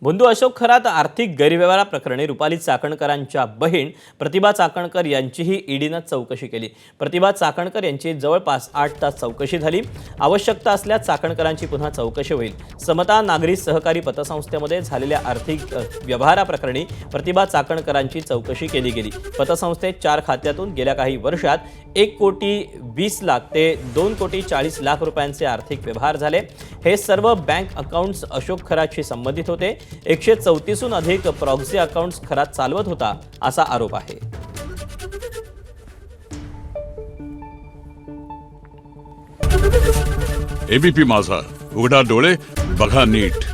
बंधू अशोक खरात आर्थिक गैरव्यवहाराप्रकरणी रुपाली चाकणकरांच्या बहीण प्रतिभा चाकणकर यांचीही ईडीनं चौकशी केली। प्रतिभा चाकणकर यांची जवळपास 8 तास चौकशी झाली। आवश्यकता असल्यास चाकणकरांची पुन्हा चौकशी होईल। समता नागरी सहकारी पतसंस्थेमध्ये झालेल्या आर्थिक व्यवहाराप्रकरणी प्रतिभा चाकणकरांची चौकशी केली गेली। पतसंस्थेत 4 खात्यातून गेल्या काही वर्षात 1,20,00,000 ते 2,40,00,000 रुपयांचे आर्थिक व्यवहार झाले। हे सर्व बँक अकाउंट्स अशोक खरातशी संबंधित होते। 134 हून अधिक प्रॉक्सी अकाउंट्स खरात चालवत होता असा आरोप आहे। एबीपी माझा, उघडा डोळे बघा नीट।